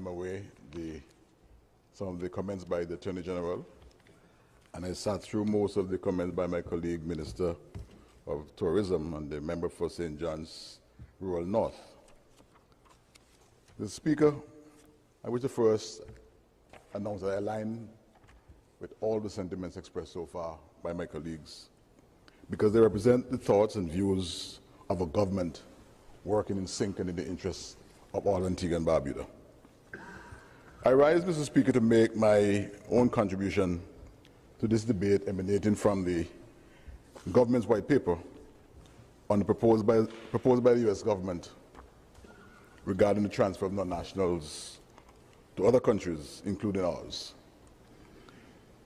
them away some of the comments by the Attorney General, and I sat through most of the comments by my colleague, Minister of Tourism and the member for St. John's Rural North. Mr. Speaker, I wish to first announce that I align with all the sentiments expressed so far by my colleagues, because they represent the thoughts and views of a government working in sync and in the interests of all Antigua and Barbuda. I rise, Mr. Speaker, to make my own contribution to this debate emanating from the government's white paper on the proposed by the U.S. government regarding the transfer of non-nationals to other countries, including ours.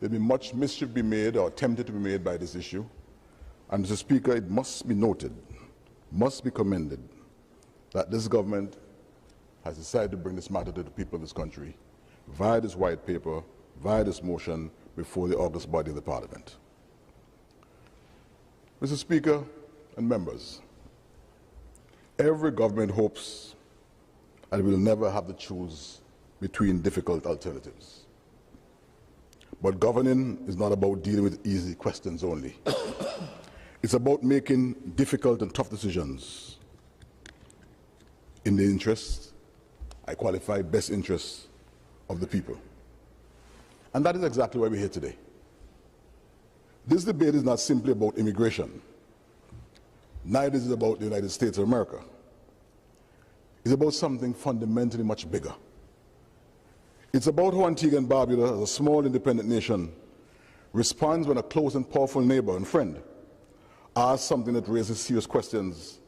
There will be much mischief be made or attempted to be made by this issue, and Mr. Speaker, it must be noted, must be commended, that this government has decided to bring this matter to the people of this country via this white paper, via this motion before the august body of the Parliament. Mr. Speaker and members, every government hopes that it will never have to choose between difficult alternatives. But governing is not about dealing with easy questions only. It's about making difficult and tough decisions in the interests, I qualify, best interests of the people. And that is exactly why we're here today. This debate is not simply about immigration. Neither is it about the United States of America. It's about something fundamentally much bigger. It's about how Antigua and Barbuda, as a small independent nation, responds when a close and powerful neighbor and friend asks something that raises serious questions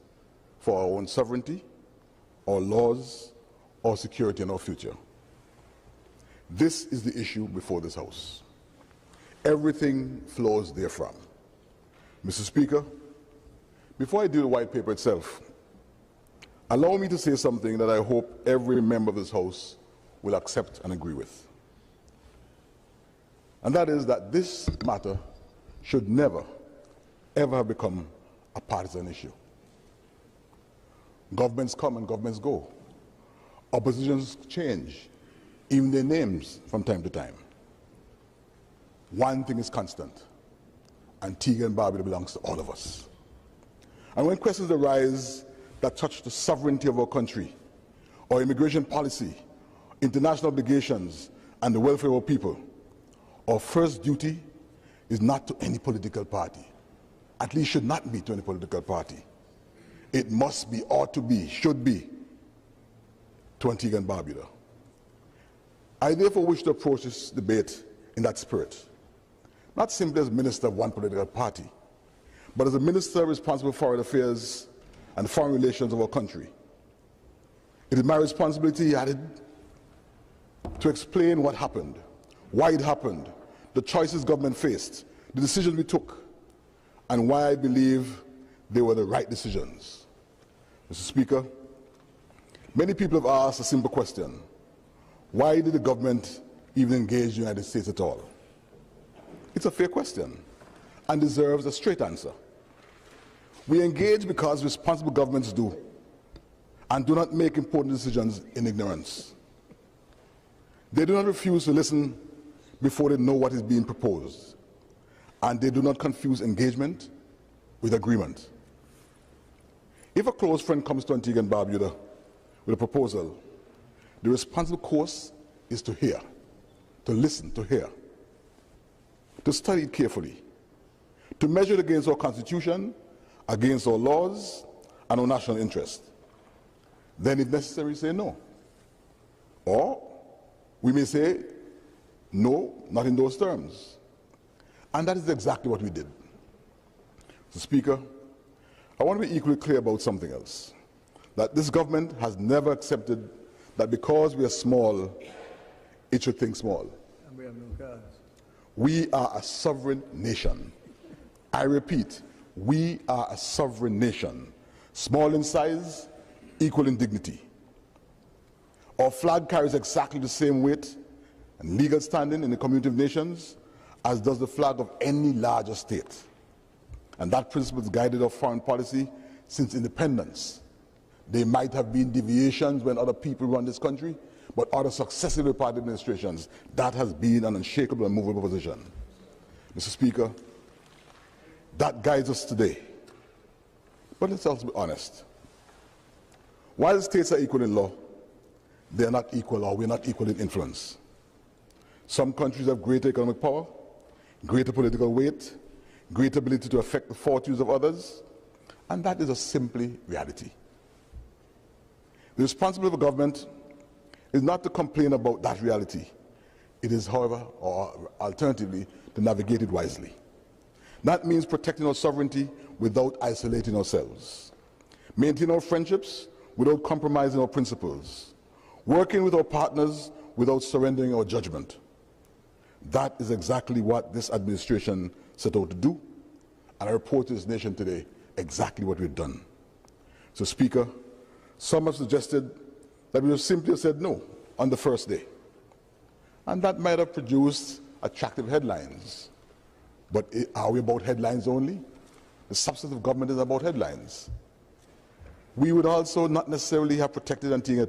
for our own sovereignty, our laws, our security, and our future. This is the issue before this House. Everything flows therefrom. Mr. Speaker, before I do the white paper itself, allow me to say something that I hope every member of this House will accept and agree with. And that is that this matter should never, ever have become a partisan issue. Governments come and governments go. Oppositions change, even their names from time to time. One thing is constant: Antigua and Barbuda belongs to all of us. And when questions arise that touch the sovereignty of our country, or immigration policy, international obligations, and the welfare of our people, our first duty is not to any political party, at least should not be to any political party. It must be, ought to be, should be to Antigua and Barbuda. I therefore wish to approach this debate in that spirit, not simply as minister of one political party, but as a minister responsible for foreign affairs and foreign relations of our country. It is my responsibility, he added, to explain what happened, why it happened, the choices government faced, the decisions we took, and why I believe they were the right decisions. Mr. Speaker, many people have asked a simple question: why did the government even engage the United States at all? It's a fair question and deserves a straight answer. We engage because responsible governments do, and do not make important decisions in ignorance. They do not refuse to listen before they know what is being proposed, and they do not confuse engagement with agreement. If a close friend comes to Antigua and Barbuda with a proposal, the responsible course is to hear, to listen, to hear, to study it carefully, to measure it against our Constitution, against our laws, and our national interest. Then, if necessary, say no. Or we may say, no, not in those terms. And that is exactly what we did. Mr. Speaker, I want to be equally clear about something else, that this government has never accepted that because we are small, it should think small. And we have no cards. We are a sovereign nation. I repeat, we are a sovereign nation, small in size, equal in dignity. Our flag carries exactly the same weight and legal standing in the community of nations as does the flag of any larger state. And that principle has guided our foreign policy since independence. There might have been deviations when other people run this country, but under successive party administrations, that has been an unshakable and immovable position. Mr. Speaker, that guides us today. But let's also be honest. While states are equal in law, they are not equal, or we're not equal in influence. Some countries have greater economic power, greater political weight, greater ability to affect the fortunes of others, and that is a simply reality. The responsibility of a government is not to complain about that reality. It is, however, or alternatively, to navigate it wisely. That means protecting our sovereignty without isolating ourselves, maintaining our friendships without compromising our principles, working with our partners without surrendering our judgment. That is exactly what this administration set out to do, and I report to this nation today exactly what we've done. So, Speaker, some have suggested that we have simply said no on the first day, and that might have produced attractive headlines. But are we about headlines only? The substance of government is about headlines. We would also not necessarily have protected Antigua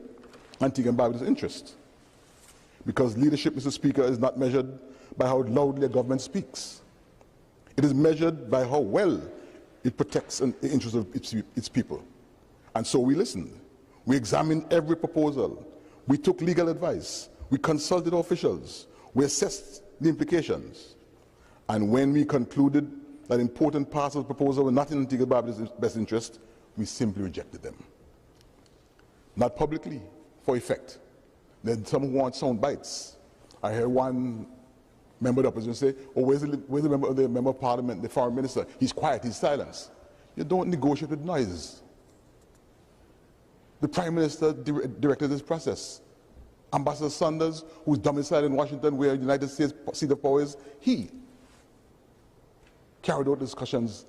and Barbuda's interest, because leadership, Mr. Speaker, is not measured by how loudly a government speaks. It is measured by how well it protects the interests of its people. And so we listened. We examined every proposal. We took legal advice. We consulted our officials. We assessed the implications. And when we concluded that important parts of the proposal were not in Antigua Barbuda's best interest, we simply rejected them. Not publicly, for effect. Then some who want sound bites. I heard one member of the opposition say, oh, where's the member of parliament, the foreign minister? He's quiet, he's silent. You don't negotiate with noise. The Prime Minister directed this process. Ambassador Sanders, who's domiciled in Washington, where the United States seat of power is, he carried out discussions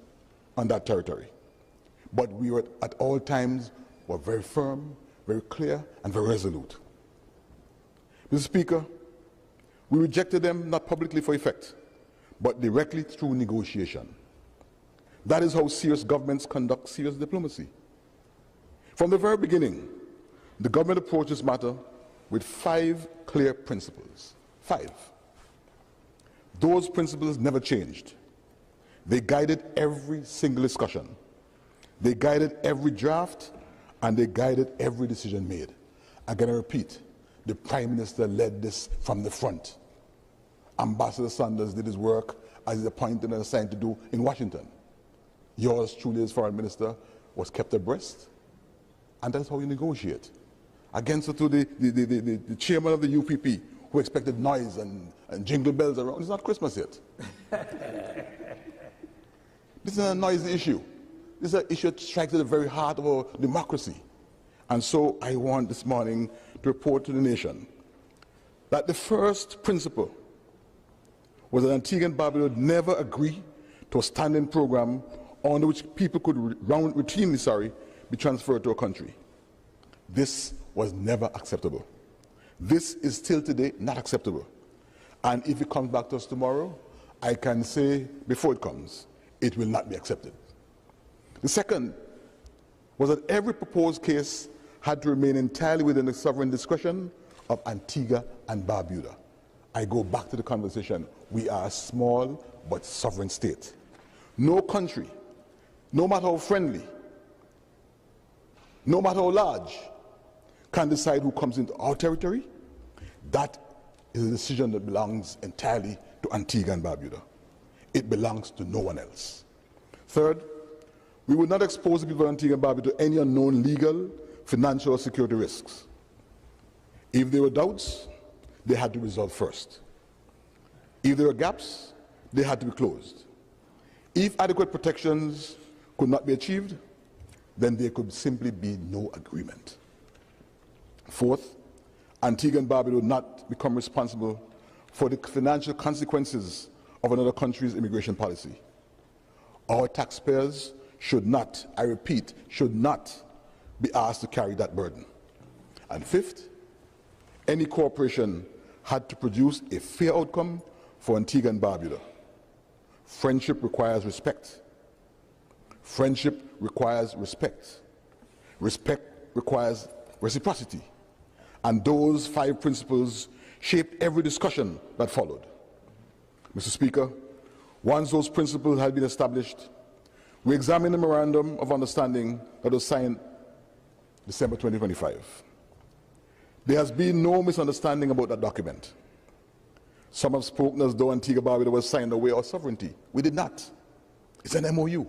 on that territory. But we were at all times were very firm, very clear, and very resolute. Mr. Speaker, we rejected them not publicly for effect, but directly through negotiation. That is how serious governments conduct serious diplomacy. From the very beginning, the government approached this matter with 5 clear principles. 5. Those principles never changed. They guided every single discussion. They guided every draft, and they guided every decision made. Again, I repeat, the Prime Minister led this from the front. Ambassador Sanders did his work as he's appointed and assigned to do in Washington. Yours truly, as Foreign Minister, was kept abreast, and that's how you negotiate. Against to the chairman of the Wtp, who expected noise and jingle bells around. It's not Christmas yet. This is a noisy issue. This is an issue that strikes at the very heart of our democracy. And so I want this morning to report to the nation that the first principle was that Antigua and Barbuda would never agree to a standing program under which people could routinely be transferred to a country. This was never acceptable. This is still today not acceptable. And if it comes back to us tomorrow, I can say before it comes, it will not be accepted. The second was that every proposed case had to remain entirely within the sovereign discretion of Antigua and Barbuda. I go back to the conversation. We are a small but sovereign state. No country, no matter how friendly, no matter how large, can decide who comes into our territory. That is a decision that belongs entirely to Antigua and Barbuda. It belongs to no one else. Third, we would not expose the people of Antigua and Barbuda to any unknown legal, financial, or security risks. If there were doubts, they had to be resolved first. If there were gaps, they had to be closed. If adequate protections could not be achieved, then there could simply be no agreement. Fourth, Antigua and Barbuda would not become responsible for the financial consequences of another country's immigration policy. Our taxpayers should not, I repeat, should not be asked to carry that burden. And fifth, any cooperation had to produce a fair outcome for Antigua and Barbuda. Friendship requires respect. Friendship requires respect. Respect requires reciprocity. and those 5 principles shaped every discussion that followed. Mr. Speaker, once those principles had been established, we examined the Memorandum of Understanding that was signed December 2025. There has been no misunderstanding about that document. Some have spoken as though Antigua Barbuda was signed away our sovereignty. We did not. It's an MOU.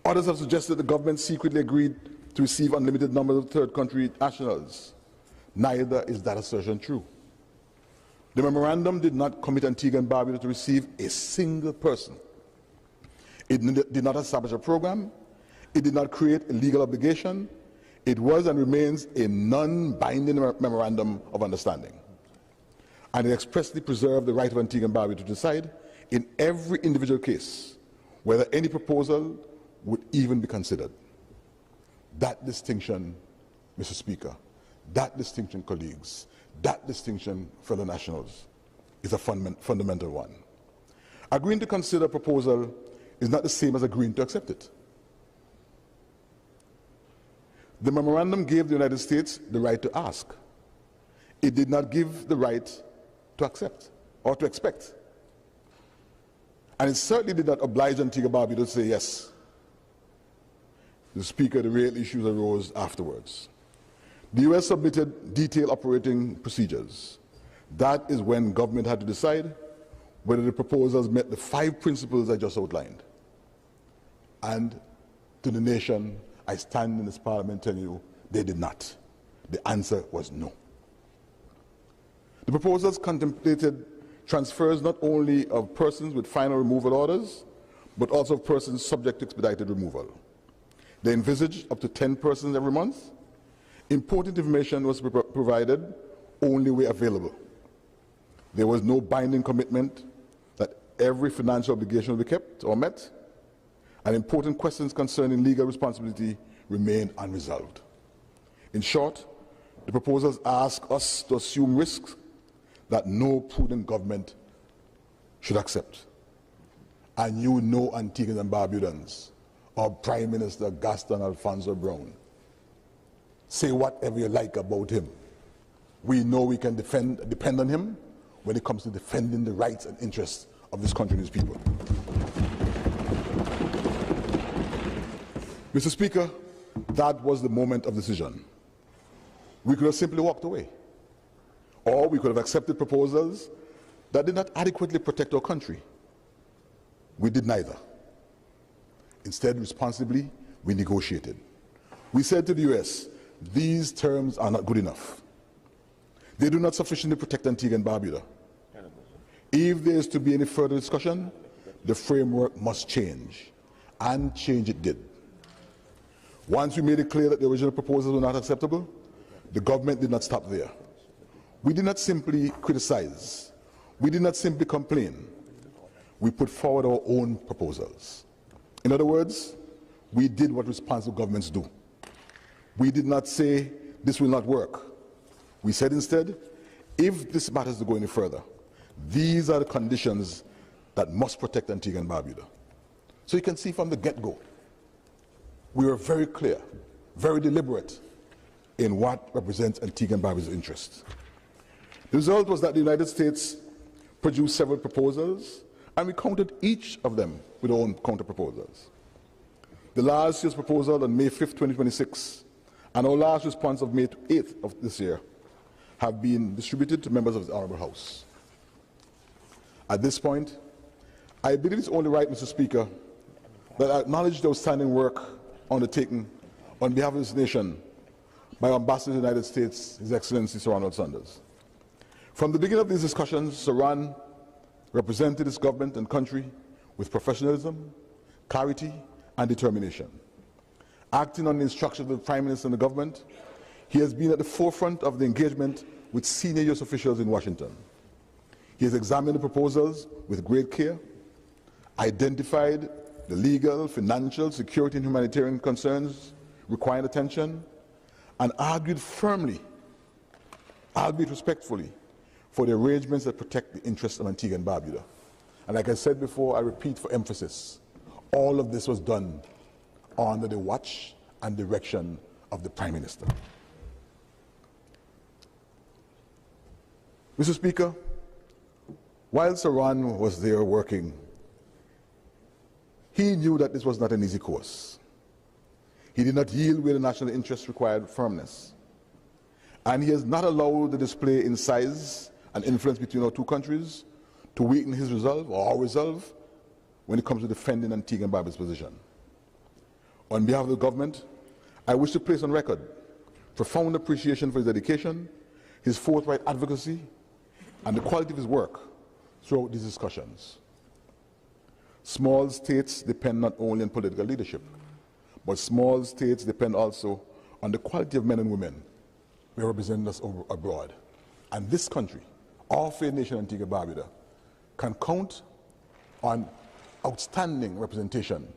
Others have suggested the government secretly agreed to receive unlimited numbers of third country nationals. Neither is that assertion true. The memorandum did not commit Antigua and Barbuda to receive a single person. It did not establish a program. It did not create a legal obligation. It was and remains a non-binding memorandum of understanding. And it expressly preserved the right of Antigua and Barbuda to decide in every individual case whether any proposal would even be considered. That distinction, Mr. Speaker, that distinction, colleagues, that distinction, fellow nationals, is a fundamental one. Agreeing to consider a proposal is not the same as agreeing to accept it. The memorandum gave the United States the right to ask. It did not give the right to accept or to expect. And it certainly did not oblige Antigua Barbuda to say yes. The Speaker, the real issues arose afterwards. The US submitted detailed operating procedures. That is when government had to decide whether the proposals met the 5 principles I just outlined. And to the nation, I stand in this parliament telling you, they did not. The answer was no. The proposals contemplated transfers not only of persons with final removal orders, but also of persons subject to expedited removal. They envisaged up to 10 persons every month. Important information was provided only where available. There was no binding commitment that every financial obligation will be kept or met, and important questions concerning legal responsibility remained unresolved. In short, the proposals ask us to assume risks that no prudent government should accept. And you know, Antiguans and Barbudans, our Prime Minister Gaston Alfonso Brown, say whatever you like about him. We know we can depend on him when it comes to defending the rights and interests of this country and its people. Mr. Speaker, that was the moment of decision. We could have simply walked away, or we could have accepted proposals that did not adequately protect our country. We did neither. Instead, responsibly, we negotiated. We said to the US, these terms are not good enough. They do not sufficiently protect Antigua and Barbuda. If there is to be any further discussion, the framework must change, and change it did. Once we made it clear that the original proposals were not acceptable, the government did not stop there. We did not simply criticize. We did not simply complain. We put forward our own proposals. In other words, we did what responsible governments do. We did not say, this will not work. We said instead, if this matters to go any further, these are the conditions that must protect Antigua and Barbuda. So you can see from the get-go, we were very clear, very deliberate in what represents Antigua and Barbuda's interests. The result was that the United States produced several proposals, and we countered each of them with our own counter-proposals. The last year's proposal on May 5th, 2026, and our last response of May 8th of this year have been distributed to members of the Honourable House. At this point, I believe it's only right, Mr. Speaker, that I acknowledge the outstanding work undertaken on behalf of this nation by our Ambassador to the United States, His Excellency Sir Ronald Sanders. From the beginning of these discussions, Sir Ron represented his government and country with professionalism, clarity, and determination. Acting on the instructions of the Prime Minister and the government, he has been at the forefront of the engagement with senior U.S. officials in Washington. He has examined the proposals with great care, identified the legal, financial, security, and humanitarian concerns requiring attention, and argued firmly, albeit respectfully, for the arrangements that protect the interests of Antigua and Barbuda. And like I said before, I repeat for emphasis, all of this was done under the watch and direction of the Prime Minister. Mr. Speaker, while Saran was there working, he knew that this was not an easy course. He did not yield where the national interest required firmness. And he has not allowed the display in size and influence between our two countries to weaken his resolve or our resolve when it comes to defending Antigua and Barbuda's position. On behalf of the government, I wish to place on record profound appreciation for his dedication, his forthright advocacy, and the quality of his work throughout these discussions. Small states depend not only on political leadership, but small states depend also on the quality of men and women who represent us abroad. And this country, our fair nation Antigua and Barbuda, can count on outstanding representation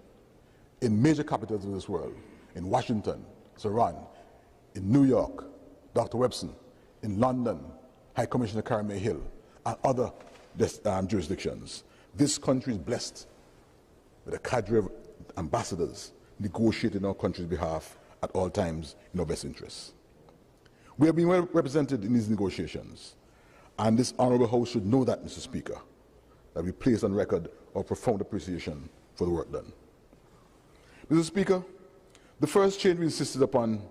in major capitals of this world, in Washington, Saran, in New York, Dr. Webson, in London, High Commissioner Karen Hill, and other jurisdictions. This country is blessed with a cadre of ambassadors negotiating on our country's behalf at all times in our best interests. We have been well represented in these negotiations, and this honourable House should know that, Mr. Speaker, that we place on record our profound appreciation for the work done. Mr. Speaker, the first change we insisted upon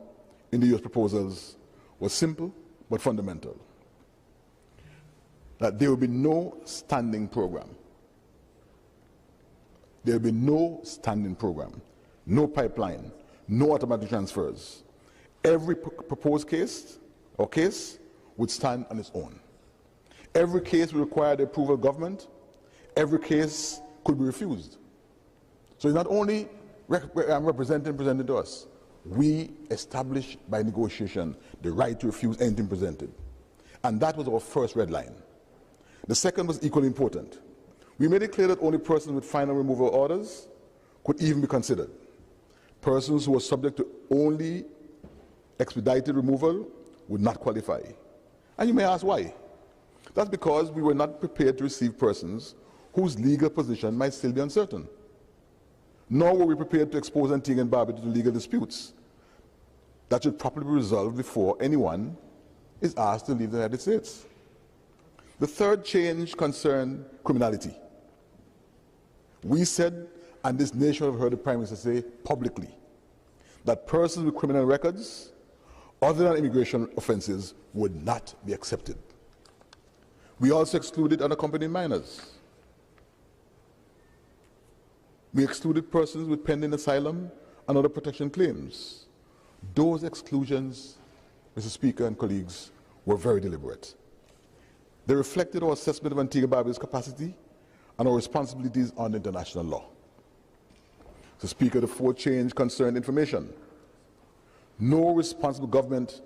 in the US proposals was simple but fundamental: that there will be no standing program. There will be no standing program, no pipeline, no automatic transfers. Every proposed case or case would stand on its own. Every case would require the approval of government. Every case could be refused. So it's not only presented to us. We established by negotiation the right to refuse anything presented. And that was our first red line. The second was equally important. We made it clear that only persons with final removal orders could even be considered. Persons who were subject to only expedited removal would not qualify. And you may ask why. That's because we were not prepared to receive persons whose legal position might still be uncertain. Nor were we prepared to expose Antigua and Barbuda to legal disputes that should properly be resolved before anyone is asked to leave the United States. The third change concerned criminality. We said, and this nation have heard the Prime Minister say publicly, that persons with criminal records other than immigration offences would not be accepted. We also excluded unaccompanied minors. We excluded persons with pending asylum and other protection claims. Those exclusions, Mr. Speaker and colleagues, were very deliberate. They reflected our assessment of Antigua and Barbuda's capacity and our responsibilities under international law. Mr. Speaker, the fourth change concerned information. No responsible government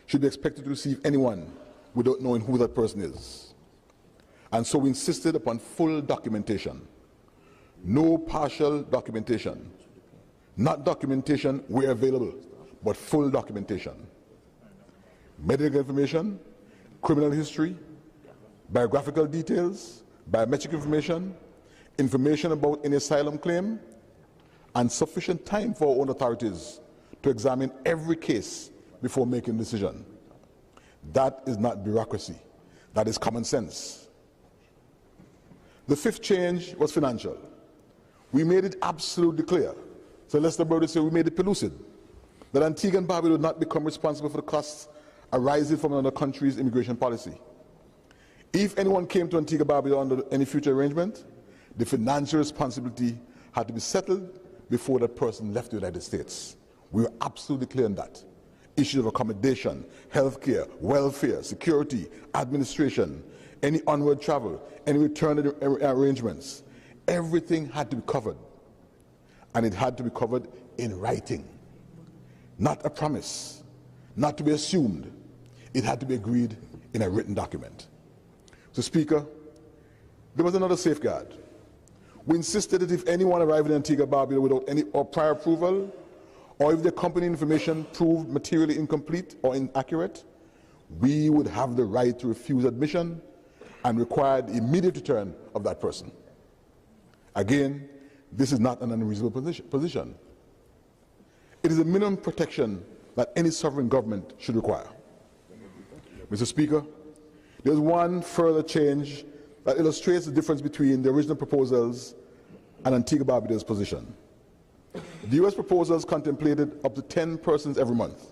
should be expected to receive anyone without knowing who that person is. And so we insisted upon full documentation. No partial documentation. Not documentation where available, but full documentation. Medical information, criminal history, biographical details, biometric information, information about any asylum claim, and sufficient time for our own authorities to examine every case before making a decision. That is not bureaucracy. That is common sense. The fifth change was financial. We made it absolutely clear. So Lester Brody said we made it pellucid that Antigua and Barbuda would not become responsible for the costs arising from another country's immigration policy. If anyone came to Antigua and Barbuda under any future arrangement, the financial responsibility had to be settled before that person left the United States. We were absolutely clear on that. Issues of accommodation, health care, welfare, security, administration, any onward travel, any return arrangements, everything had to be covered. And it had to be covered in writing, not a promise, not to be assumed. It had to be agreed in a written document. So, Speaker, there was another safeguard. We insisted that if anyone arrived in Antigua and Barbuda without any prior approval, or if the accompanying information proved materially incomplete or inaccurate, we would have the right to refuse admission and require the immediate return of that person. Again, this is not an unreasonable position. It is a minimum protection that any sovereign government should require. Mr. Speaker, There's one further change that illustrates the difference between the original proposals and Antigua Barbuda's position. The U.S. proposals contemplated up to 10 persons every month.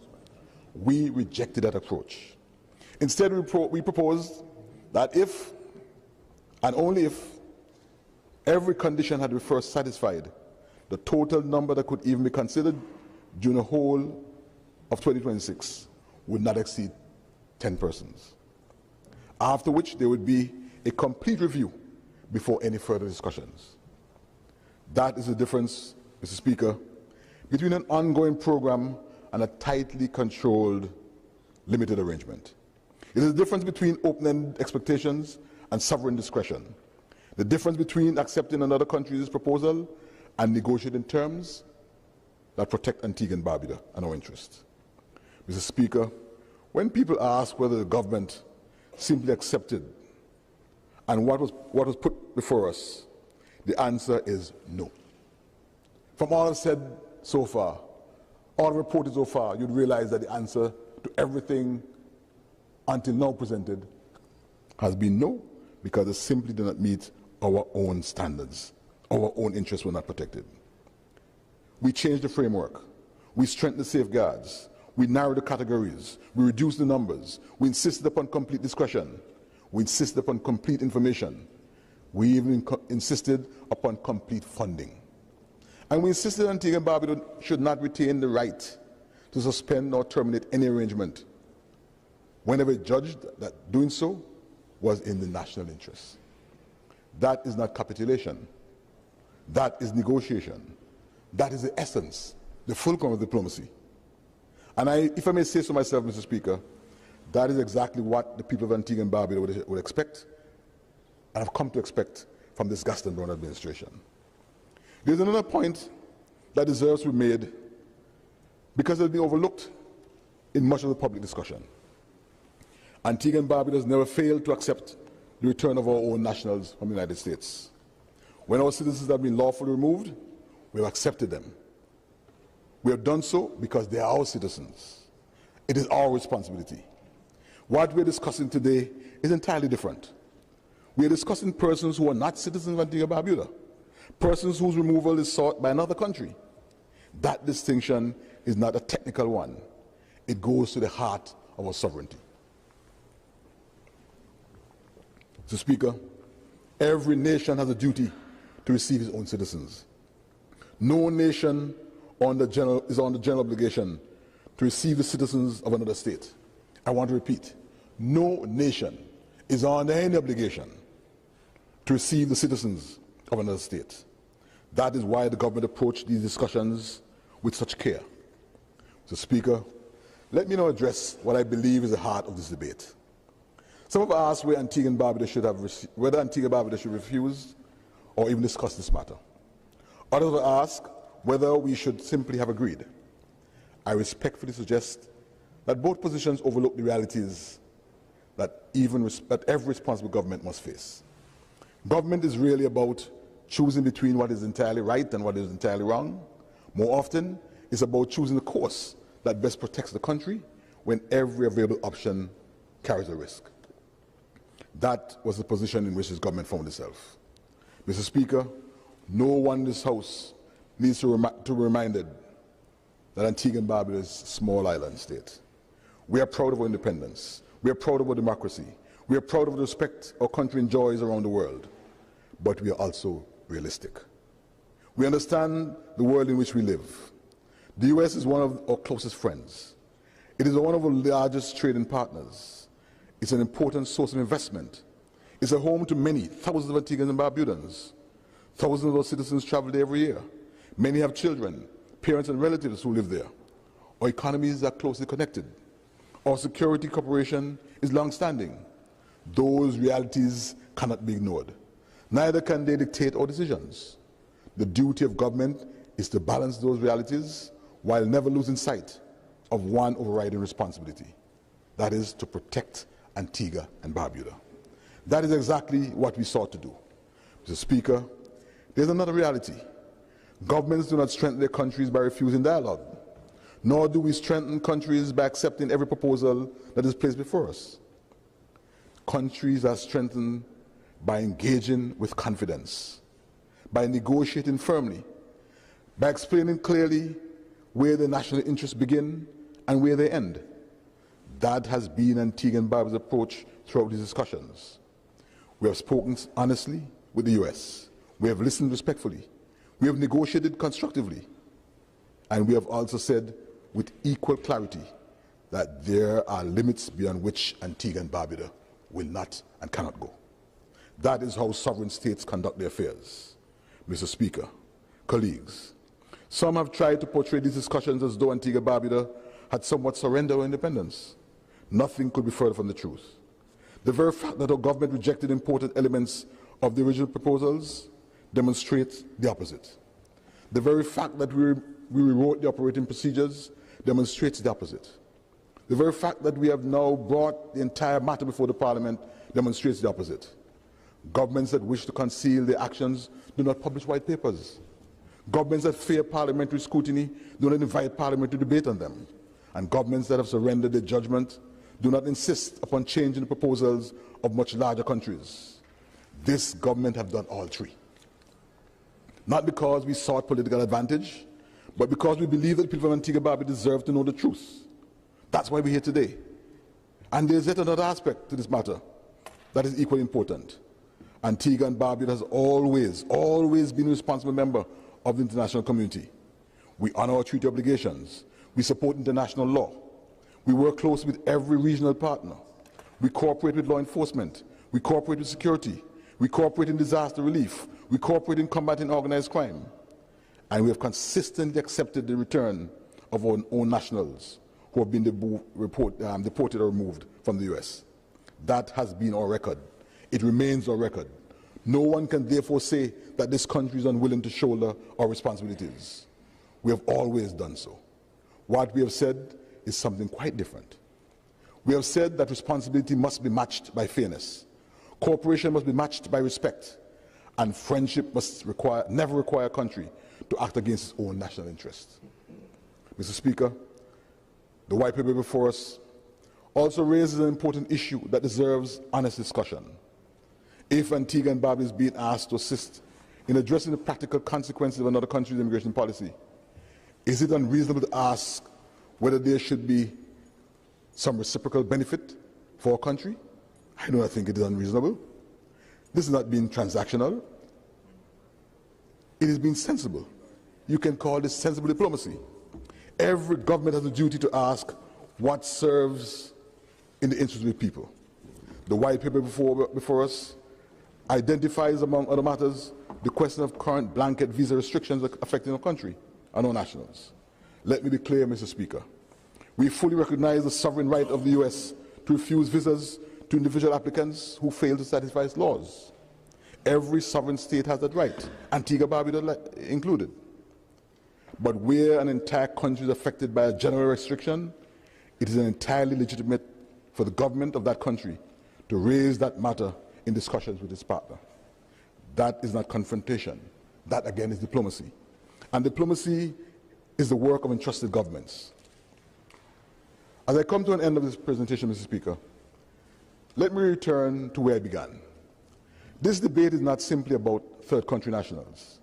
We rejected that approach. Instead, we proposed that if, and only if, every condition had been first satisfied, the total number that could even be considered during the whole of 2026 would not exceed 10 persons. After which there would be a complete review before any further discussions. That is the difference, Mr. Speaker, between an ongoing program and a tightly controlled, limited arrangement. It is the difference between open-ended expectations and sovereign discretion. The difference between accepting another country's proposal and negotiating terms that protect Antigua and Barbuda and our interests. Mr. Speaker, when people ask whether the government simply accepted and what was put before us, the answer is no. From all I've said so far, all reported so far, you'd realize that the answer to everything until now presented has been no, because it simply did not meet our own standards. Our own interests were not protected. We changed the framework. We strengthened the safeguards. We narrowed the categories. We reduced the numbers. We insisted upon complete discretion. We insisted upon complete information. We even insisted upon complete funding. And we insisted that Antigua and Barbuda should not retain the right to suspend or terminate any arrangement whenever it judged that doing so was in the national interest. That is not capitulation. That is negotiation. That is the essence, the fulcrum of diplomacy. And if I may say so myself, Mr. Speaker, that is exactly what the people of Antigua and Barbuda would expect and have come to expect from this Gaston Brown administration. There's another point that deserves to be made because it has been overlooked in much of the public discussion. Antigua and Barbuda has never failed to accept the return of our own nationals from the United States. When our citizens have been lawfully removed, we have accepted them. We have done so because they are our citizens. It is our responsibility. What we are discussing today is entirely different. We are discussing persons who are not citizens of Antigua and Barbuda, persons whose removal is sought by another country. That distinction is not a technical one. It goes to the heart of our sovereignty. Mr. Speaker, every nation has a duty to receive its own citizens. No nation is on the general obligation to receive the citizens of another state. I want to repeat, no nation is under any obligation to receive the citizens of another state. That is why the government approached these discussions with such care. Mr. Speaker, let me now address what I believe is the heart of this debate. Some have asked whether Antigua and Barbuda should refuse or even discuss this matter. Others have asked whether we should simply have agreed. I respectfully suggest that both positions overlook the realities that every responsible government must face. Government is really about choosing between what is entirely right and what is entirely wrong. More often, it's about choosing the course that best protects the country when every available option carries a risk. That was the position in which this government found itself. Mr. Speaker, no one in this House needs to be reminded that Antigua and Barbuda is a small island state. We are proud of our independence. We are proud of our democracy. We are proud of the respect our country enjoys around the world. But we are also realistic. We understand the world in which we live. The U.S. is one of our closest friends. It is one of our largest trading partners. It's an important source of investment. It's a home to many, thousands of Antiguans and Barbudans. Thousands of our citizens travel there every year. Many have children, parents and relatives who live there. Our economies are closely connected. Our security cooperation is long-standing. Those realities cannot be ignored. Neither can they dictate our decisions. The duty of government is to balance those realities while never losing sight of one overriding responsibility. That is to protect Antigua and Barbuda. That is exactly what we sought to do. Mr. Speaker, there's another reality. Governments do not strengthen their countries by refusing dialogue, nor do we strengthen countries by accepting every proposal that is placed before us. Countries are strengthened by engaging with confidence, by negotiating firmly, by explaining clearly where the national interests begin and where they end. That has been Antigua and Barbuda's approach throughout these discussions. We have spoken honestly with the US. We have listened respectfully. We have negotiated constructively. And we have also said with equal clarity that there are limits beyond which Antigua and Barbuda will not and cannot go. That is how sovereign states conduct their affairs. Mr. Speaker, colleagues, some have tried to portray these discussions as though Antigua and Barbuda had somewhat surrendered our independence. Nothing could be further from the truth. The very fact that our government rejected important elements of the original proposals demonstrates the opposite. The very fact that we rewrote the operating procedures demonstrates the opposite. The very fact that we have now brought the entire matter before the Parliament demonstrates the opposite. Governments that wish to conceal their actions do not publish white papers. Governments that fear parliamentary scrutiny do not invite Parliament to debate on them. And governments that have surrendered their judgment do not insist upon changing the proposals of much larger countries. This government has done all three. Not because we sought political advantage, but because we believe that the people of Antigua and Barbuda deserve to know the truth. That's why we're here today. And there's yet another aspect to this matter that is equally important. Antigua and Barbuda has always been a responsible member of the international community. We honor our treaty obligations. We support international law. We work closely with every regional partner. We cooperate with law enforcement. We cooperate with security. We cooperate in disaster relief. We cooperate in combating organized crime. And we have consistently accepted the return of our own nationals who have been deported or removed from the US. That has been our record. It remains our record. No one can therefore say that this country is unwilling to shoulder our responsibilities. We have always done so. What we have said is something quite different. We have said that responsibility must be matched by fairness. Cooperation must be matched by respect. And friendship must never require a country to act against its own national interests. Mr. Speaker, the white paper before us also raises an important issue that deserves honest discussion. If Antigua and Barbuda is being asked to assist in addressing the practical consequences of another country's immigration policy, is it unreasonable to ask whether there should be some reciprocal benefit for our country? I do not think it is unreasonable. This is not being transactional. It is being sensible. You can call this sensible diplomacy. Every government has a duty to ask what serves in the interest of the people. The white paper before us identifies, among other matters, the question of current blanket visa restrictions affecting our country and our nationals. Let me be clear, Mr. Speaker. We fully recognize the sovereign right of the US to refuse visas to individual applicants who fail to satisfy its laws. Every sovereign state has that right, Antigua and Barbuda included. But where an entire country is affected by a general restriction, it is entirely legitimate for the government of that country to raise that matter in discussions with its partner. That is not confrontation. That, again, is diplomacy. And diplomacy is the work of entrusted governments. As I come to an end of this presentation, Mr. Speaker, let me return to where I began. This debate is not simply about third country nationals,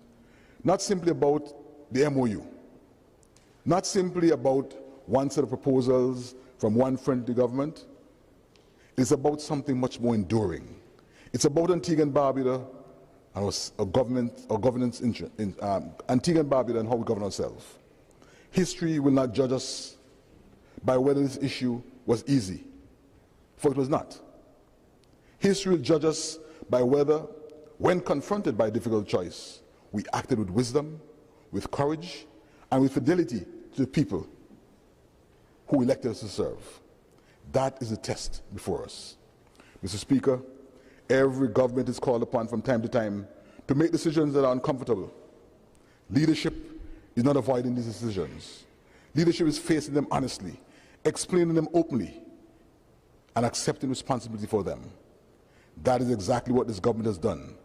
not simply about the MOU, not simply about one set of proposals from one friendly government. It's about something much more enduring. It's about Antigua and Barbuda and our governance Antigua and Barbuda and how we govern ourselves. History will not judge us by whether this issue was easy, for it was not. History will judge us by whether, when confronted by a difficult choice, we acted with wisdom, with courage, and with fidelity to the people who elected us to serve. That is the test before us. Mr. Speaker, every government is called upon from time to time to make decisions that are uncomfortable. Leadership is not avoiding these decisions. Leadership is facing them honestly, explaining them openly, and accepting responsibility for them. That is exactly what this government has done.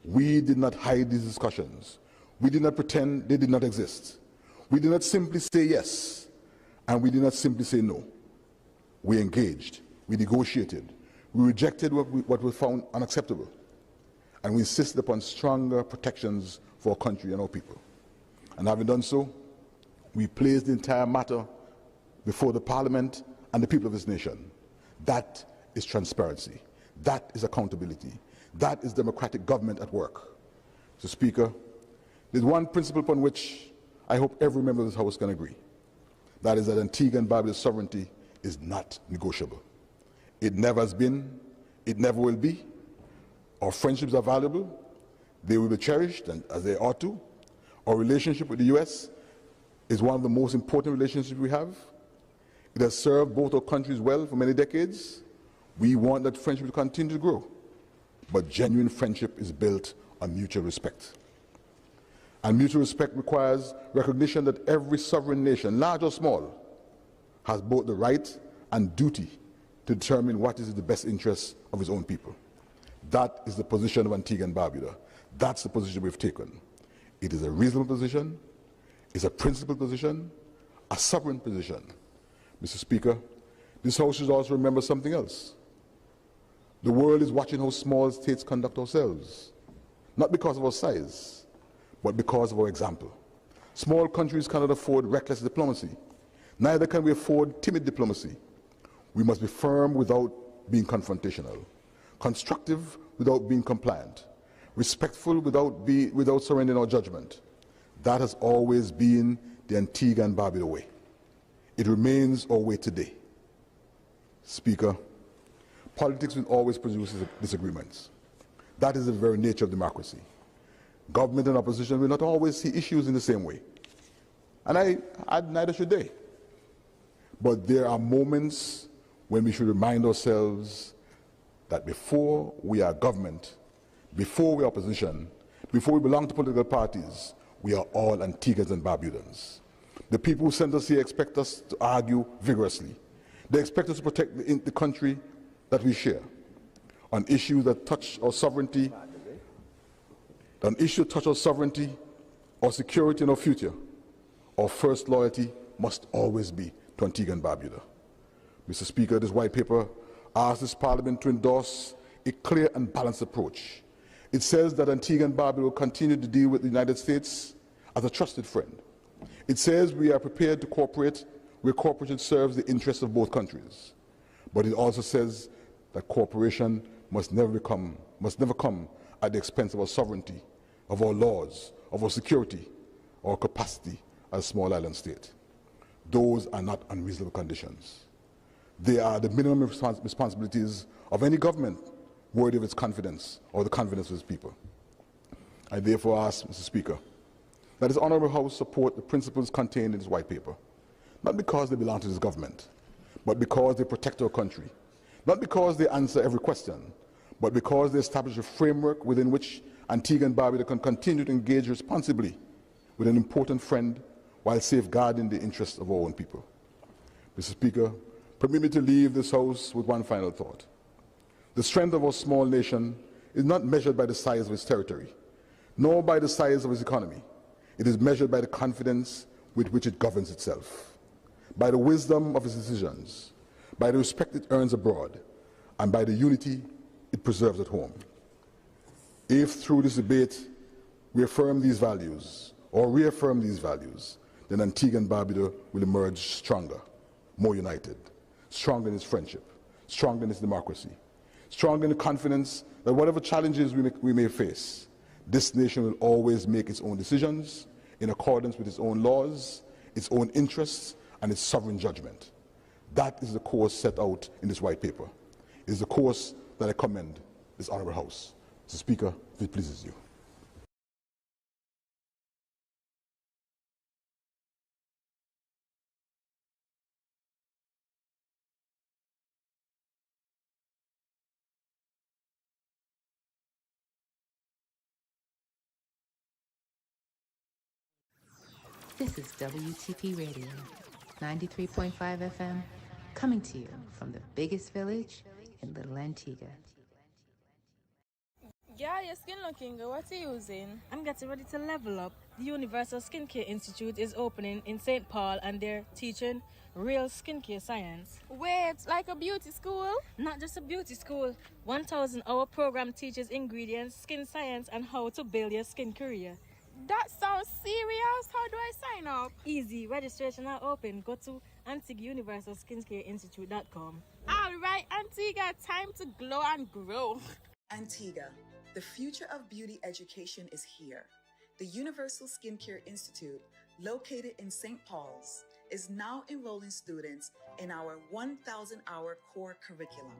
We did not hide these discussions. We did not pretend they did not exist. We did not simply say yes, and we did not simply say no. We engaged, we negotiated, We rejected what we found unacceptable, and we insisted upon stronger protections for our country and our people. And having done so, we placed the entire matter before the Parliament and the people of this nation. That is transparency. That is accountability. That is democratic government at work. Mr. Speaker, there's one principle upon which I hope every member of this House can agree. That is that Antigua and Barbuda's sovereignty is not negotiable. It never has been, it never will be. Our friendships are valuable. They will be cherished, and as they ought to. Our relationship with the U.S. is one of the most important relationships we have. It has served both our countries well for many decades. We want that friendship to continue to grow. But genuine friendship is built on mutual respect. And mutual respect requires recognition that every sovereign nation, large or small, has both the right and duty to determine what is in the best interest of its own people. That is the position of Antigua and Barbuda. That's the position we've taken. It is a reasonable position, it's a principled position, a sovereign position. Mr. Speaker, this House should also remember something else. The world is watching how small states conduct ourselves, not because of our size, but because of our example. Small countries cannot afford reckless diplomacy. Neither can we afford timid diplomacy. We must be firm without being confrontational, constructive without being compliant, respectful without surrendering our judgment. That has always been the Antigua and Barbuda way. It remains our way today. Speaker, politics will always produce disagreements. That is the very nature of democracy. Government and opposition will not always see issues in the same way. And neither should they. But there are moments when we should remind ourselves that before we are government, before we are opposition, before we belong to political parties, we are all Antiguans and Barbudans. The people who sent us here expect us to argue vigorously. They expect us to protect the country that we share. On issues that touch our sovereignty, our security and our future, our first loyalty must always be to Antigua and Barbuda. Mr. Speaker, this white paper asks this Parliament to endorse a clear and balanced approach. It says that Antigua and Barbuda will continue to deal with the United States as a trusted friend. It says we are prepared to cooperate where cooperation serves the interests of both countries. But it also says that cooperation must never come at the expense of our sovereignty, of our laws, of our security, or capacity as a small island state. Those are not unreasonable conditions. They are the minimum responsibilities of any government worthy of its confidence or the confidence of its people. I therefore ask, Mr. Speaker, that this Honourable House support the principles contained in this white paper, not because they belong to this government, but because they protect our country, not because they answer every question, but because they establish a framework within which Antigua and Barbuda can continue to engage responsibly with an important friend while safeguarding the interests of our own people. Mr. Speaker, permit me to leave this House with one final thought. The strength of our small nation is not measured by the size of its territory, nor by the size of its economy. It is measured by the confidence with which it governs itself, by the wisdom of its decisions, by the respect it earns abroad, and by the unity it preserves at home. If through this debate we affirm these values, or reaffirm these values, then Antigua and Barbuda will emerge stronger, more united, stronger in its friendship, stronger in its democracy, stronger in the confidence that whatever challenges we may face, this nation will always make its own decisions in accordance with its own laws, its own interests, and its sovereign judgment. That is the course set out in this white paper. It is the course that I commend this Honourable House. Mr. Speaker, if it pleases you. This is WTP Radio, 93.5 FM, coming to you from the biggest village in Little Antigua. Yeah, your skin looking good. What are you using? I'm getting ready to level up. The Universal Skincare Institute is opening in St. Paul, and they're teaching real skincare science. Wait, like a beauty school? Not just a beauty school. 1,000-hour program teaches ingredients, skin science, and how to build your skin career. That sounds serious. How do I sign up? Easy. Registration are open. Go to AntiguaUniversalSkincareInstitute.com. All right, Antigua, time to glow and grow. Antigua, the future of beauty education is here. The Universal Skincare Institute, located in St. Paul's, is now enrolling students in our 1,000-hour core curriculum.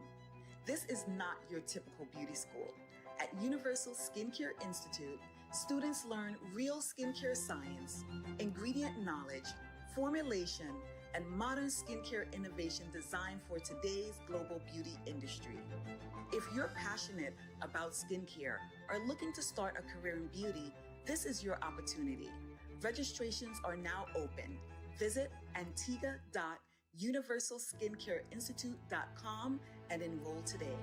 This is not your typical beauty school. At Universal Skincare Institute, students learn real skincare science, ingredient knowledge, formulation, and modern skincare innovation designed for today's global beauty industry. If you're passionate about skincare or looking to start a career in beauty, this is your opportunity. Registrations are now open. Visit antigua.universalskincareinstitute.com and enroll today.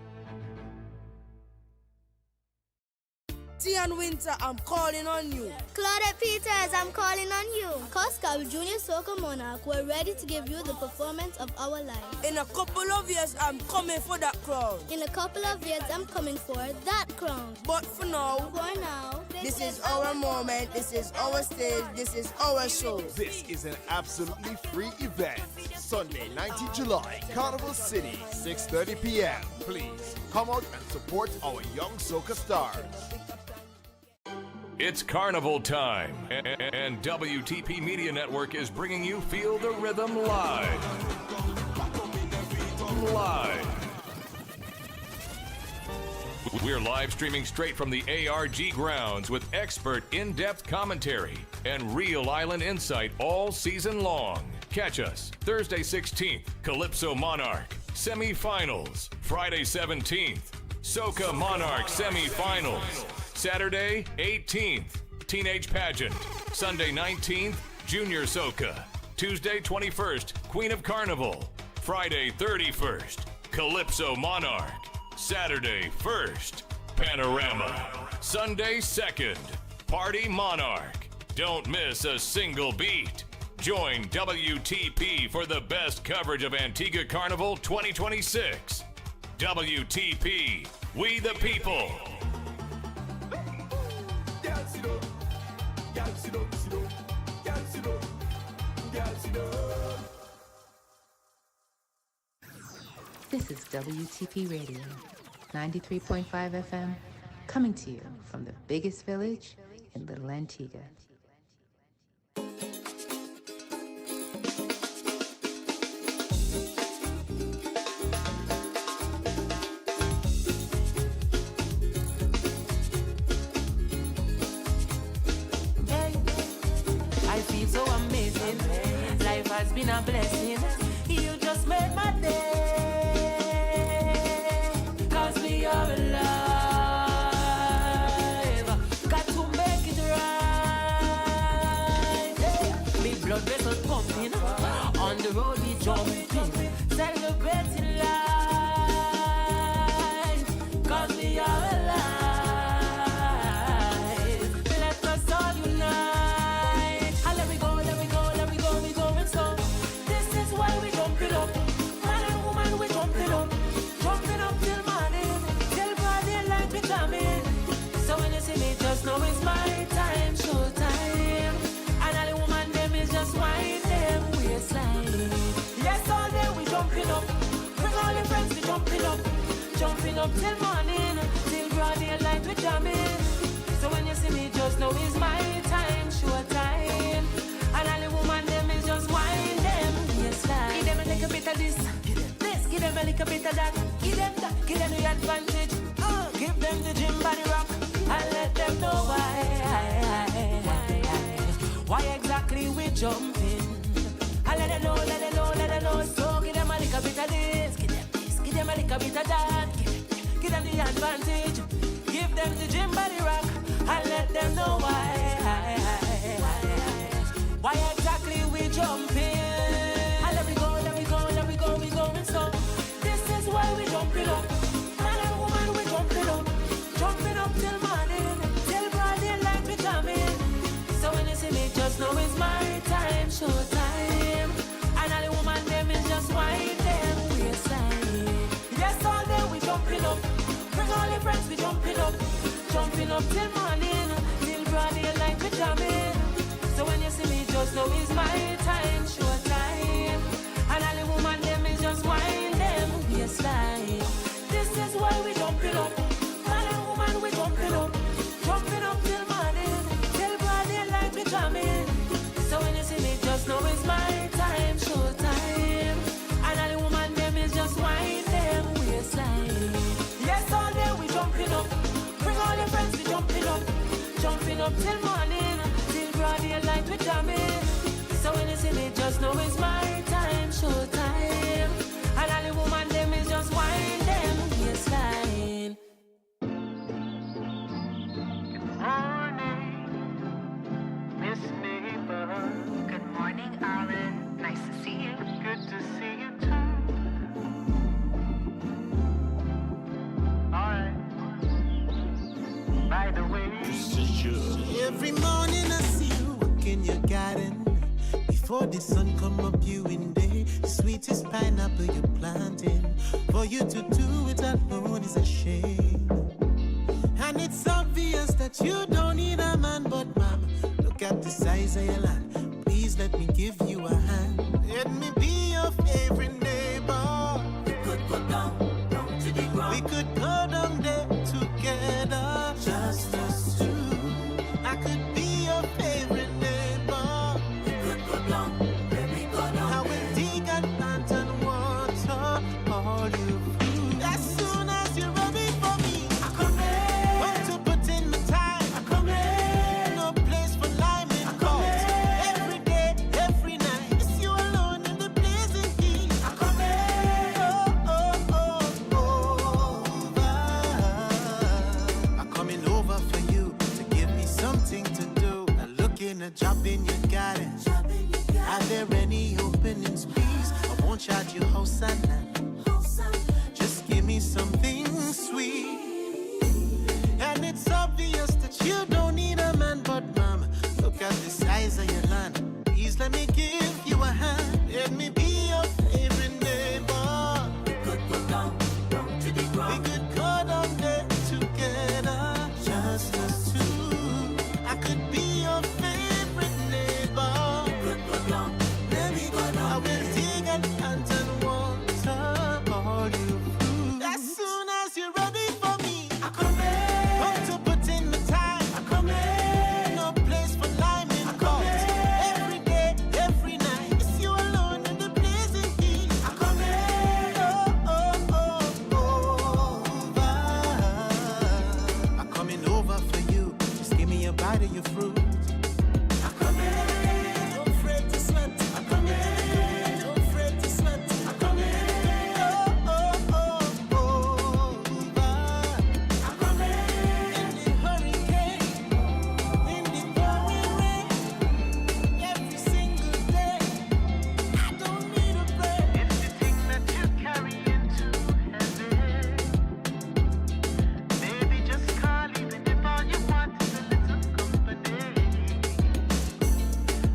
Tian Winter, I'm calling on you. Claudette Peters, I'm calling on you. Costco Junior Soccer Monarch, we're ready to give you the performance of our life. In a couple of years, I'm coming for that crown. In a couple of years, I'm coming for that crown. But for now, this is our moment, this is our stage, this is our show. This is an absolutely free event. Sunday, 19th July, Carnival City, 6:30 p.m. Please come out and support our young soca stars. It's carnival time, and WTP Media Network is bringing you Feel the Rhythm live. We're live streaming straight from the ARG grounds with expert in-depth commentary and real island insight all season long. Catch us Thursday 16th, Calypso Monarch, semifinals. Friday 17th, Soca Monarch semifinals. Saturday 18th, Teenage Pageant. Sunday 19th, Junior Soca. Tuesday 21st, Queen of Carnival. Friday 31st, Calypso Monarch. Saturday 1st, Panorama. Sunday 2nd, Party Monarch. Don't miss a single beat. Join WTP for the best coverage of Antigua Carnival 2026. WTP, we the people. This is WTP Radio, 93.5 FM, coming to you from the biggest village in Little Antigua. Has been a blessing. You just made my day. 'Cause we are alive. Got to make it right. Yeah. Big blood vessels pumping. On the road we jumping. Celebrating life. 'Cause we are alive. Let us all unite. And let me go, let me go, let me go, we going so. This is why we jumping up. Man and woman, we jumping up. Jumping up till morning. Till broad daylight we coming. So when you see me, just know it's my time, show time. And all the woman, them is just wine them waistline. Yes, all day we jumping up. Bring all the friends, we jumping up. Jumping up till morning. Till broad daylight we jamming. So when you see me, just know it's my time, show time. And all the woman, them is just wine them waistline. Give them a little bit of this. Give them a little bit of that. Give them that. Give them the advantage. Give them the gym body rock. And let them know why exactly we jumping. And let them know, let them know, let them know. So give them a little bit of this. Give them this. Give them a little bit of that. Give them the advantage. Give them the gym body rock. And let them know why exactly we jumping. And let me go, let me go, let me go, we going so. This is why we jumping up. Man and woman, we jumping up. Jumping up till morning. Till broad daylight we coming. So when you see me, just know it's my time, show time. And all the woman, jumping up till morning, till broad daylight we jamming. So when you see me, just know it's my time, short time. And all the woman them is just wind them waistline. This is why we jumping up. Man and woman we jumping up till morning, till broad daylight we jamming. So when you see me, just know it's my time, short time. And all the woman them is just wind them waistline. Yes, all day we jumping up. Bring all your friends, we jumping up till morning, till broad daylight we jamming. So when you see me, just know it's my time, short time. And all the woman them is just wind them waistline. Good morning, Miss Neighbor. Good morning, Alan. Nice to see you. Good to see you too. Alright. By the way, every morning I see you work in your garden. Before the sun come up, you in day. The sweetest pineapple you're planting. For you to do it alone is a shame. And it's obvious that you don't need a man, but mama, look at the size of your land. Please let me give you a hand. Let me be your favorite neighbor. We could go down to the ground. We could go down there together, just us two. I could be your favorite neighbor. We could go down, baby, go down. I will dig and plant and water all you food. As soon as you're ready for me, I come in. Want to put in my time, I come in. No place for lying in court. Every day, every night, it's you alone in the blazing heat. I come in. I'm coming over for you to give me something to do. I'm looking at job in your garden. Are there any openings, please? I won't charge you house and land. Just give me something sweet. And it's obvious that you don't need a man, but mama, look at the size of your land. Please let me give you a hand. Let me be your favorite neighbor. We could go down to the ground. We could go down there together, just us two. I could be your favorite neighbor. We could go down. Let me go down. I will dig and plant and water all you food. As soon as you're ready for me, I come in. Want to put in the time, I come in. No place for lying in court. Every day, every night, it's you alone in the blazing heat. I come in. I'm coming over for you. Just give me a bite of your fruit. I come in. Don't afraid to sweat. I come in. Don't afraid to sweat. I come in. I come in. In the hurricane, in the pouring rain, every single day. I don't need a break. it's the thing that you carry into heaven. Baby, just call even if all you want is a little company.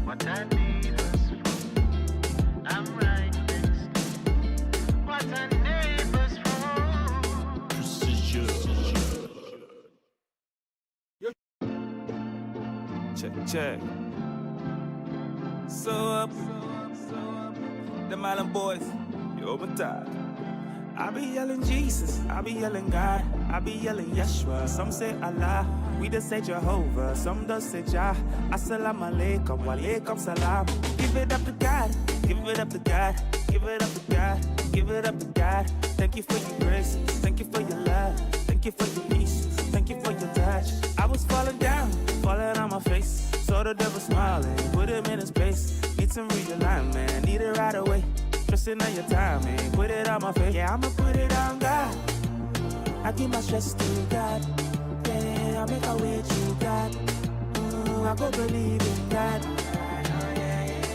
What I need us for, I'm right next to. What I neighbors for. Check. So up, them island boys, you over tired. I be yelling Jesus, I be yelling God, I be yelling Yeshua. Some say Allah, we just say Jehovah. Some just say Jah. Assalamu alaikum, wa alaikum salam. Give it up to God, give it up to God, give it up to God, give it up to God. Thank you for your grace, thank you for your love, thank you for your peace, thank you for your touch. I was falling down, falling on my face. Saw the devil smiling, put him in his place. Need some realignment, need it right away. Trusting on your timing, put it on my face. Yeah, I'ma put it on God. I give my stress to God. Yeah, I make a way to God. I go believe in God.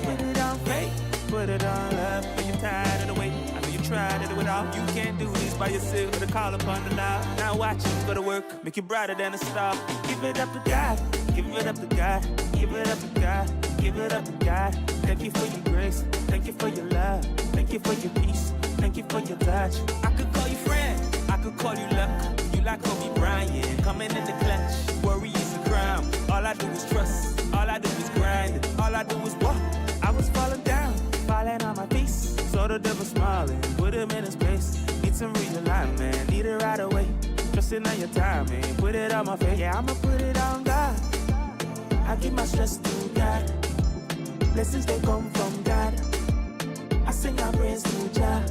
Put it on faith, put it on love. When you're tired of the wait, I know you tried to do it all. You can't do this by yourself, but a call upon the Lord. Now watch you go to work, make you brighter than a star. Give it up to God, give it up to God, give it up to God, give it up to God. Thank you for your grace, thank you for your love, thank you for your peace, thank you for your touch. I could call you friend, I could call you luck. You like Kobe Bryant, coming in the clutch. Worry is a crime. All I do is trust. All I do is grind. All I do is walk. I was falling down, falling on my face. Saw the devil smiling, put him in his place. Need some realignment, need it right away. Trusting on your timing, put it on my face. Yeah, I'ma put it on God. I give my stress to God. Blessings they come from God. I sing our praise to Jah.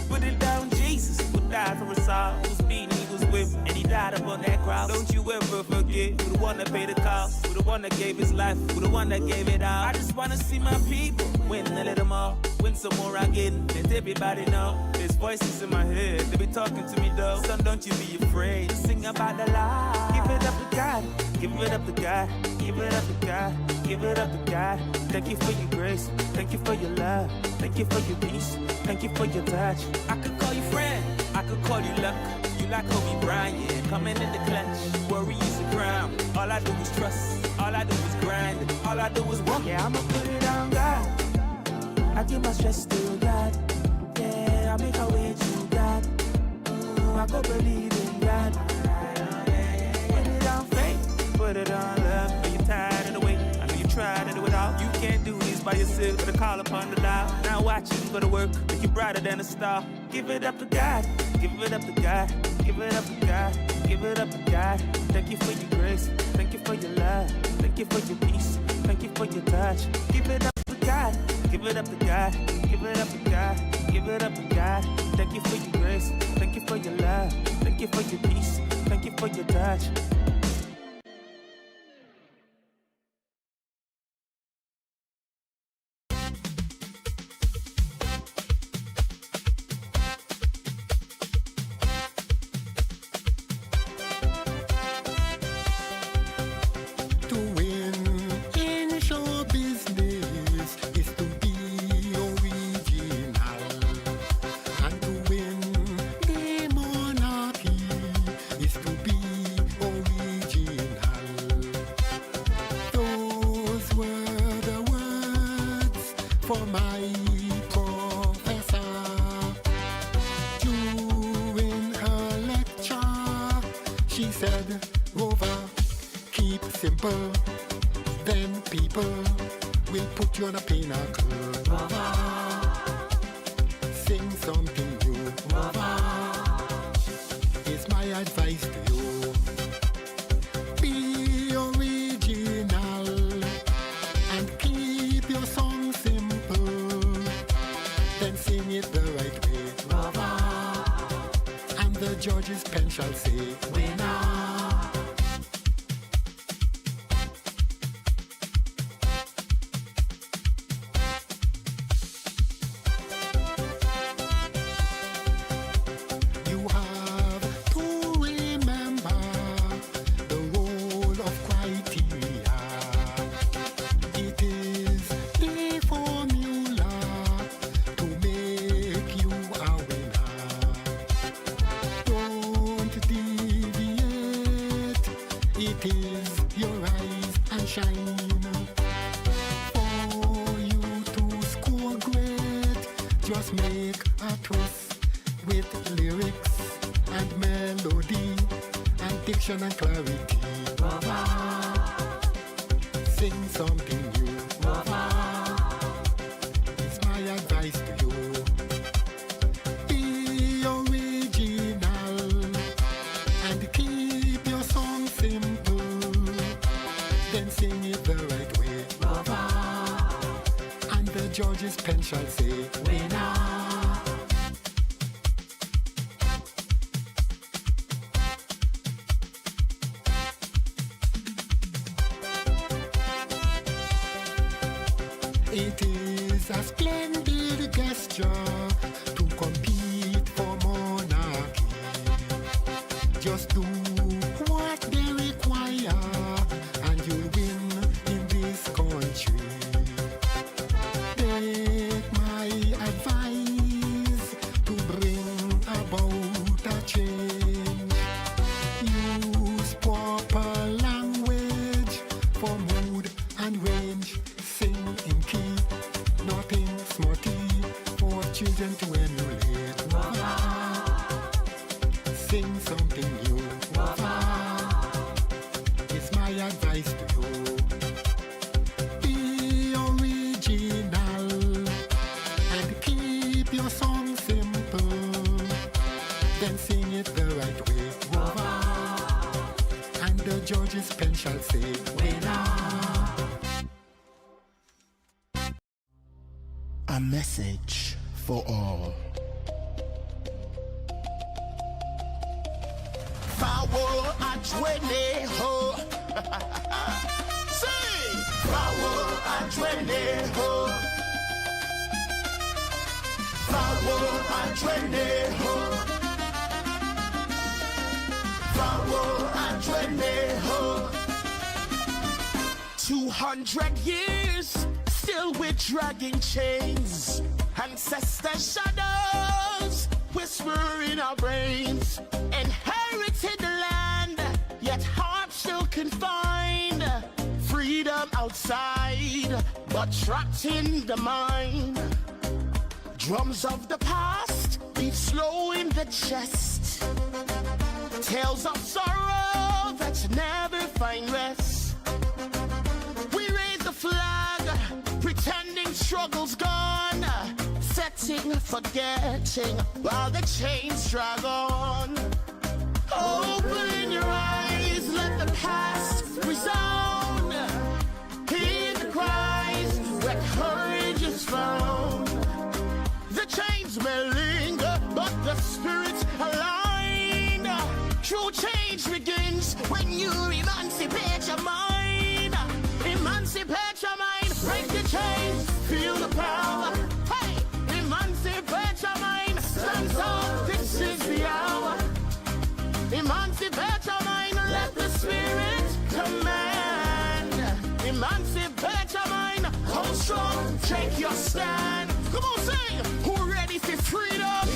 Put it down, Jesus, who died for us all. Who's beaten, he was whipped, and he died upon that cross. Don't you ever forget who the one that paid the cost, who the one that gave his life, who the one that gave it all. I just wanna see my people win a little more, win some more again. Let everybody know there's voices in my head. They be talking to me though. Son, don't you be afraid. Sing about the Lord. Give it up to God. Give it up to God. Give it up to God. Give it up to God. Thank you for your grace. Thank you for your love. Thank you for your peace. Thank you for your touch. I could call you friend. I could call you luck. You like Kobe Bryant. Coming in the clutch. Worry is a crime. All I do is trust. All I do is grind. All I do is walk. Yeah, I'ma put it on God. I give my stress to God. Yeah, I make a way to God. I go believe in God. Put it on faith. Put it on love. Are you tired of the wait? I know you tried to do it all. You can't do this by yourself. Gotta call upon the Lord. Now watch you go to work. Make you brighter than a star. Give it up to God. Give it up to God. Give it up to God. Give it up to God. Thank you for your grace. Thank you for your love. Thank you for your peace. Thank you for your touch. Give it up to God. Give it up to God. Give it up to God. Give it up to God. Thank you for your grace. Thank you for your love. Thank you for your peace. Thank you for your touch. And clarity. Sing something new. It's my advice to you. Be original and keep your song simple. Then sing it the right way. And the judge's pen shall say, winner. It is a splendid gesture to compete for monarchy. Just do what they require and you'll win in this country. Take my advice to bring about a change. Use proper language for mood and range. Sing in key, not in smarty, for children to emulate. Sing some something new. It's my advice to you. Be original and keep your song simple. Then sing it the right way. And the judge's pen shall say, winner. A message for all. Power at 20 ho. Say, power at 20 ho. Power at 20 ho. Power at 20 ho. 200 years, still we're dragging chains. Ancestor shadows whisper in our brains. Inherited the land, yet heart still confined. Freedom outside, but trapped in the mind. Drums of the past beat slow in the chest. Tales of sorrow that never find rest. We raise the flag, pretending struggle's gone. Setting, forgetting, while the chains drag on. Open your eyes, let the past resound. Hear the cries where courage is found. The chains may linger, but the spirit's aligned. True change begins when you emancipate your mind. Emancipate your mind, break the chains, feel the power. Hey, emancipate your mind, stand tall, this is the hour. Emancipate your mind, let the spirit command. Emancipate your mind, hold strong, take your stand. Come on, sing! Who ready for freedom?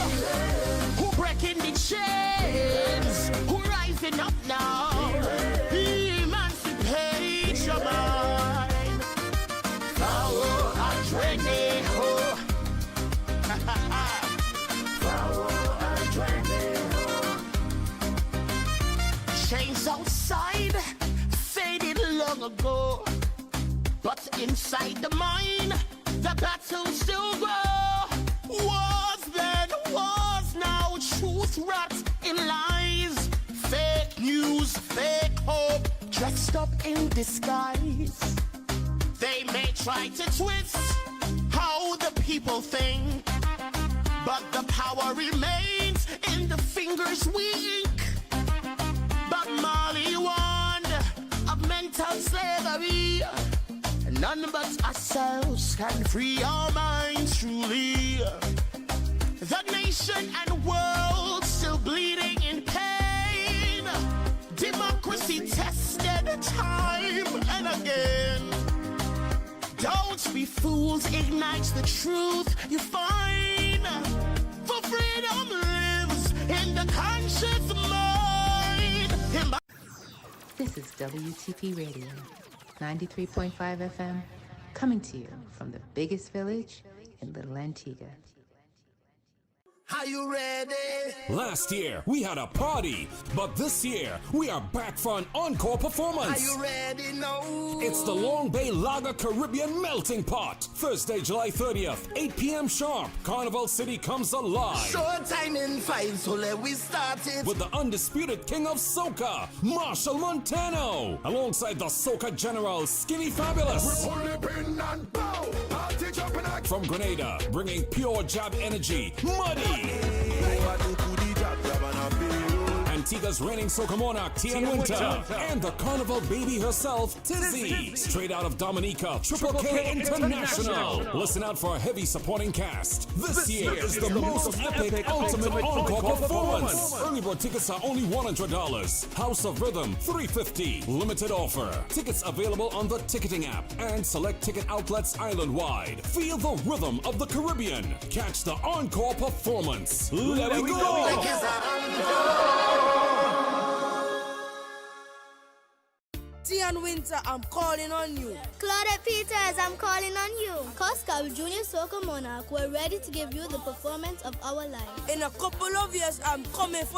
Who breaking the chains? Who rising up now? Emancipate your mind. Power and ready, ho. Power and ready, ho. Chains outside faded long ago, but inside the mind, the battle still grows. Was then, was now, truth wrapped in lies. Fake news, fake hope, dressed up in disguise. They may try to twist how the people think, but the power remains in the fingers we ink. But Molly warned of mental slavery. None but ourselves can free our minds truly. The nation and world still bleeding in pain. Democracy tested time and again. Don't be fools, ignite the truth you find. For freedom lives in the conscious mind. This is WTP Radio, 93.5 FM, coming to you from the biggest village in Little Antigua. Are you ready? Last year, we had a party, but this year, we are back for an encore performance. Are you ready? No. It's the Long Bay Lager Caribbean Melting Pot. Thursday, July 30th, 8 p.m. sharp. Carnival City comes alive. Short time in 5, so let we start it. With the undisputed king of soca, Marshall Montano. Alongside the soca general, Skinny Fabulous. From Grenada, bringing pure jab energy, Muddy. Antigua's reigning soca monarch, Tian Winter. And the carnival baby herself, Tizzy. Straight out of Dominica, Triple K International. Listen out for a heavy supporting cast. This year is the most epic ultimate encore performance. Early bird tickets are only $100. House of Rhythm, $350. Limited offer. Tickets available on the ticketing app and select ticket outlets island-wide. Feel the rhythm of the Caribbean. Catch the encore performance. Let it go! Tian Winter, I'm calling on you. Claudette Peters, I'm calling on you. Coscal Junior Soca Monarch, we're ready to give you the performance of our life. In a couple of years, I'm coming for